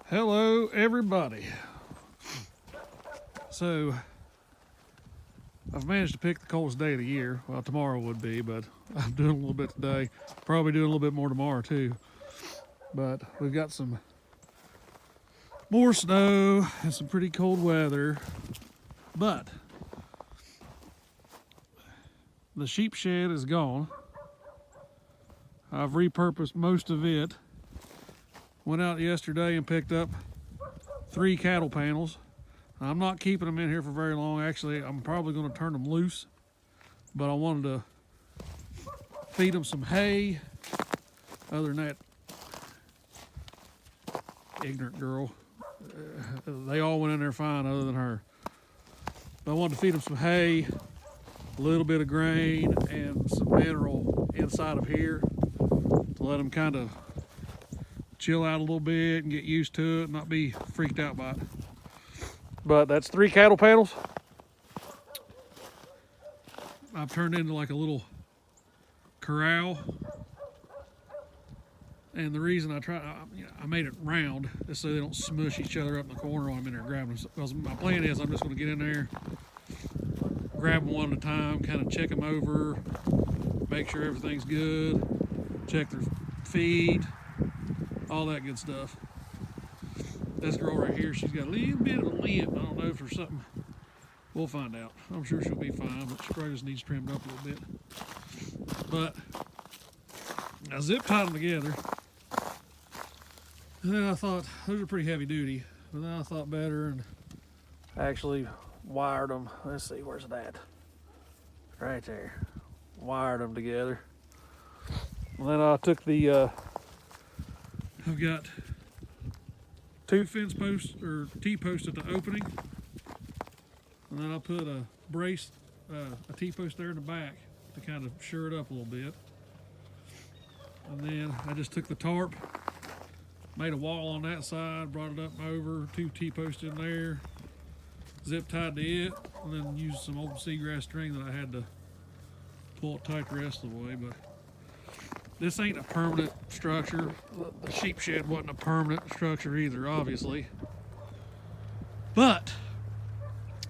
Hello everybody. So I've managed to pick the coldest day of the year. Well, tomorrow would be, but I'm doing a little bit today. Probably doing a little bit more tomorrow too. But we've got some more snow and some pretty cold weather. But the sheep shed is gone. I've repurposed most of it. Went out yesterday and picked up 3 cattle panels. I'm not keeping them in here for very long. Actually, I'm probably going to turn them loose. But I wanted to feed them some hay. Other than that, ignorant girl. They all went in there fine other than her. But I wanted to feed them some hay, a little bit of grain, and some mineral inside of here to let them kind of chill out a little bit and get used to it, not be freaked out by it. But that's 3 cattle panels. I've turned into like a little corral. And the reason I made it round is so they don't smush each other up in the corner while I'm in there grabbing them. Because my plan is I'm just going to get in there, grab them one at a time, kind of check them over, make sure everything's good, check their feed, all that good stuff. This girl right here, she's got a little bit of a limp. I don't know if there's something. We'll find out. I'm sure she'll be fine, but she probably just needs trimmed up a little bit. But I zip tied them together. And then I thought, those are pretty heavy duty. But then I thought better and actually wired them. Let's see, where's it at? Right there. Wired them together. And then I took the, I've got 2 fence posts or T-posts at the opening. And then I put a brace, a T-post there in the back to kind of shore it up a little bit. And then I just took the tarp, made a wall on that side, brought it up and over, 2 T-posts in there, zip tied to it, and then used some old seagrass string that I had to pull it tight the rest of the way. But this ain't a permanent structure. The sheep shed wasn't a permanent structure either, obviously. But,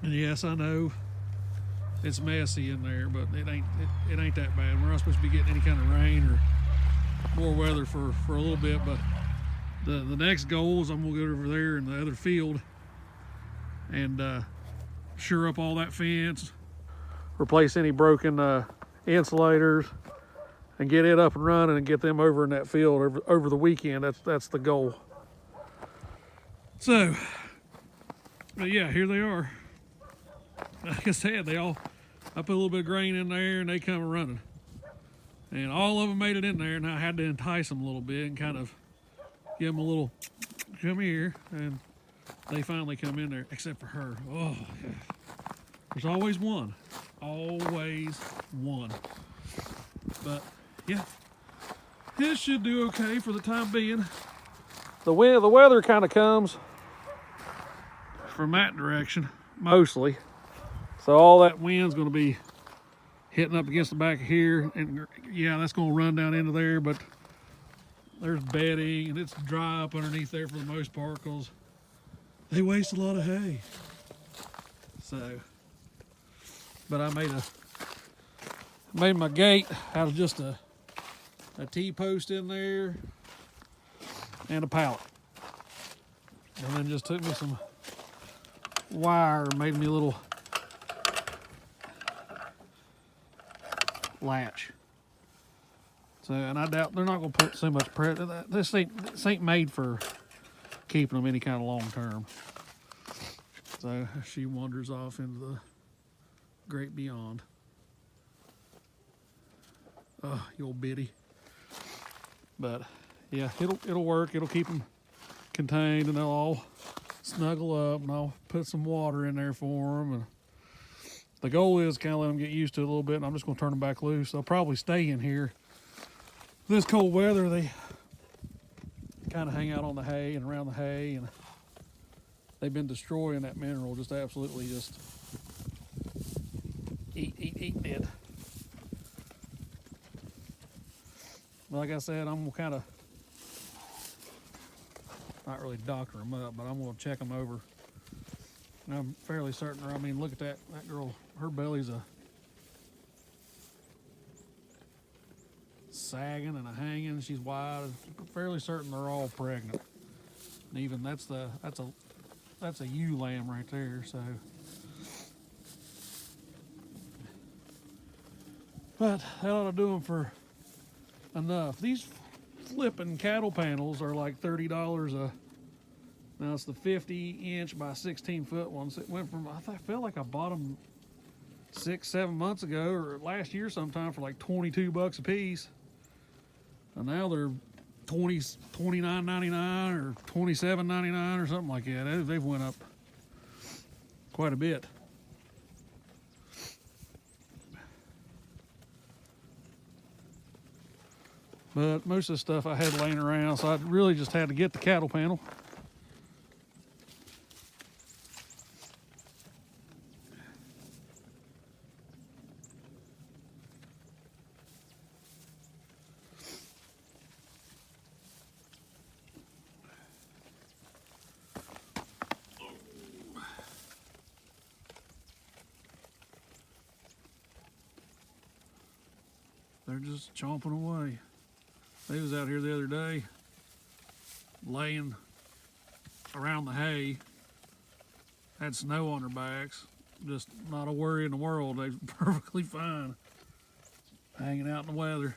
and yes, I know it's messy in there, but it ain't that bad. We're not supposed to be getting any kind of rain or more weather for a little bit, but the next goal is I'm gonna go over there in the other field and shore up all that fence, replace any broken insulators, and get it up and running and get them over in that field over the weekend. That's the goal. So, but yeah, here they are. Like I said, I put a little bit of grain in there and they come running. And all of them made it in there, and I had to entice them a little bit and kind of give them a little, come here, and they finally come in there, except for her. Oh, there's always one. Always one. But yeah, this should do okay for the time being. The weather kind of comes from that direction, mostly. So all that wind's going to be hitting up against the back of here, and yeah, that's going to run down into there, but there's bedding, and it's dry up underneath there for the most part because they waste a lot of hay. So, but I made my gate out of just a T-post in there and a pallet. And then just took me some wire and made me a little latch. So, and I doubt they're not going to put so much pressure. This ain't made for keeping them any kind of long term. So she wanders off into the great beyond. Oh, you old biddy. But yeah, it'll work. It'll keep them contained, and they'll all snuggle up, and I'll put some water in there for them. And the goal is kind of let them get used to it a little bit, and I'm just going to turn them back loose. They'll probably stay in here. This cold weather, they kind of hang out on the hay and around the hay, and they've been destroying that mineral, just absolutely just eating it. Like I said, I'm not really doctor them up, but I'm going to check them over. And I'm fairly certain, I mean, look at that girl, her belly's a sagging and a hanging. She's wide. I'm fairly certain they're all pregnant. And even that's a ewe lamb right there. So, but that ought to do them for enough. These flipping cattle panels are like $30 a. Now it's the 50-inch by 16-foot ones. It went from, I felt like I bought them 6-7 months ago or last year sometime for like $22 a piece. And now they're $29.99 or $27.99 or something like that. They've went up quite a bit. But most of the stuff I had laying around, so I really just had to get the cattle panel. They're just chomping away. They was out here the other day laying around the hay, had snow on their backs, just not a worry in the world. They were perfectly fine hanging out in the weather.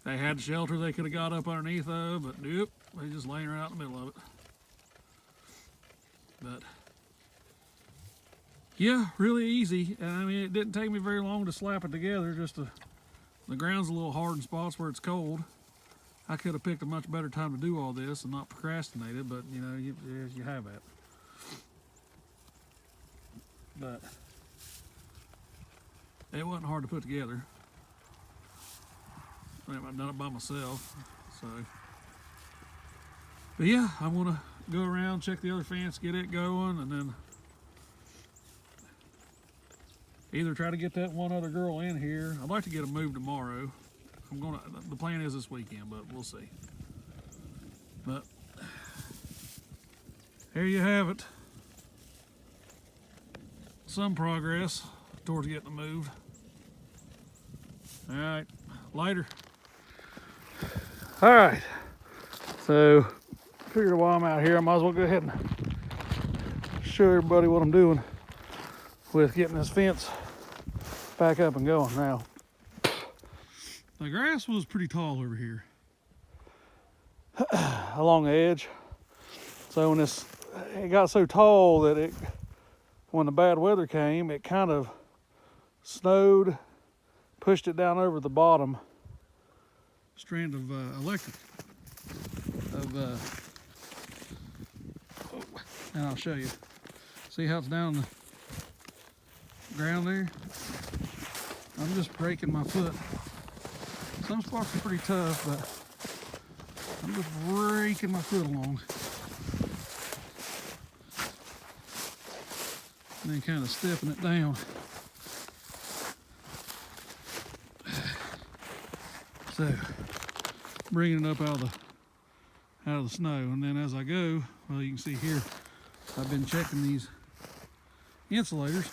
They had shelter they could have got up underneath of, but nope, they just laying right out in the middle of it. But yeah, really easy. And I mean, it didn't take me very long to slap it together. The ground's a little hard in spots where it's cold. I could have picked a much better time to do all this and not procrastinate it, but you know, you have that. But it wasn't hard to put together. I've done it by myself, so. But yeah, I'm gonna go around, check the other fence, get it going, and then either try to get that one other girl in here. I'd like to get them moved tomorrow. The plan is this weekend, but we'll see. But here you have it. Some progress towards getting them moved. All right, later. All right, so figured while I'm out here, I might as well go ahead and show everybody what I'm doing with getting this fence back up and going. Now, the grass was pretty tall over here along the edge. So when it got so tall that when the bad weather came, it kind of snowed, pushed it down over the bottom strand of electric. And I'll show you. See how it's down the ground there? I'm just breaking my foot. Some spots are pretty tough, but I'm just breaking my foot along. And then kind of stepping it down. So, bringing it up out of the snow. And then as I go, well, you can see here, I've been checking these insulators.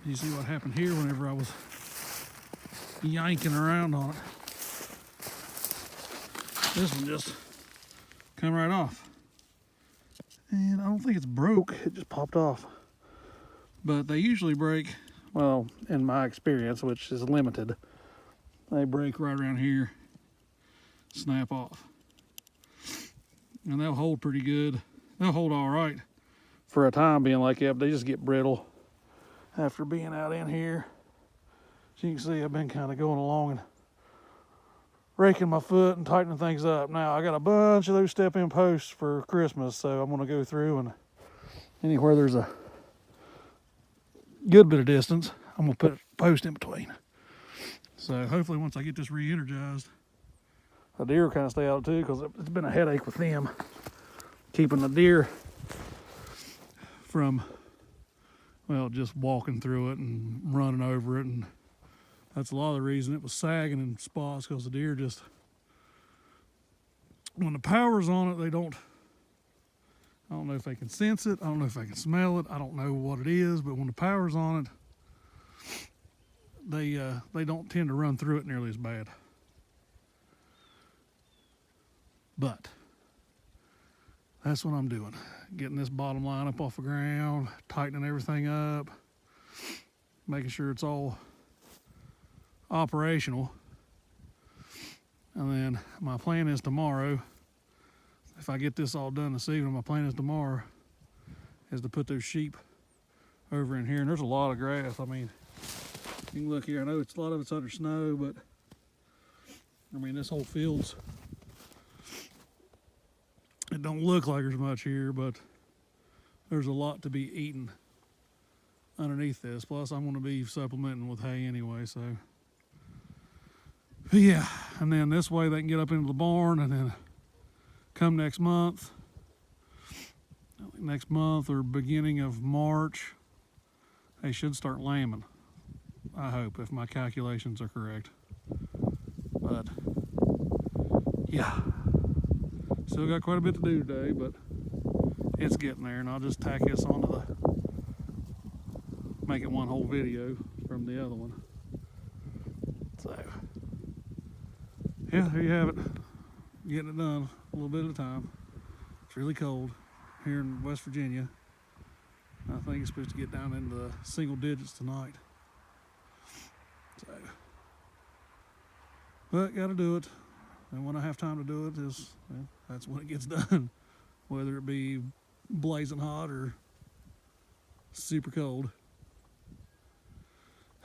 You see what happened here whenever I was yanking around on it. This one just come right off. And I don't think it's broke, it just popped off. But they usually break, well, in my experience, which is limited, they break right around here, snap off. And they'll hold pretty good. They'll hold all right for a time being, like, yeah, but they just get brittle after being out in here. As you can see, I've been kind of going along and raking my foot and tightening things up. Now, I got a bunch of those step-in posts for Christmas, so I'm going to go through and anywhere there's a good bit of distance, I'm going to put a post in between. So hopefully once I get this re-energized, the deer will kind of stay out too, because it's been a headache with them, keeping the deer from, well, just walking through it and running over it. And that's a lot of the reason it was sagging in spots, because the deer just when the power's on it, I don't know if they can sense it. I don't know if they can smell it. I don't know what it is, but when the power's on it, they don't tend to run through it nearly as bad. But that's what I'm doing. Getting this bottom line up off the ground, tightening everything up, making sure it's all operational. And then my plan is tomorrow, if I get this all done this evening, my plan is tomorrow is to put those sheep over in here. And there's a lot of grass. I mean, you can look here. I know a lot of it's under snow, but I mean, this whole field's, it don't look like there's much here, but there's a lot to be eaten underneath this. Plus, I'm going to be supplementing with hay anyway, so. Yeah, and then this way they can get up into the barn, and then come next month or beginning of March, they should start lambing. I hope, if my calculations are correct. But yeah, still got quite a bit to do today, but it's getting there, and I'll just tack this onto make it one whole video from the other one. So yeah, there you have it. Getting it done a little bit at a time. It's really cold here in West Virginia. I think it's supposed to get down into the single digits tonight. So, but got to do it. And when I have time to do it, well, that's when it gets done. Whether it be blazing hot or super cold.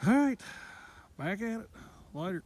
All right, back at it. Later.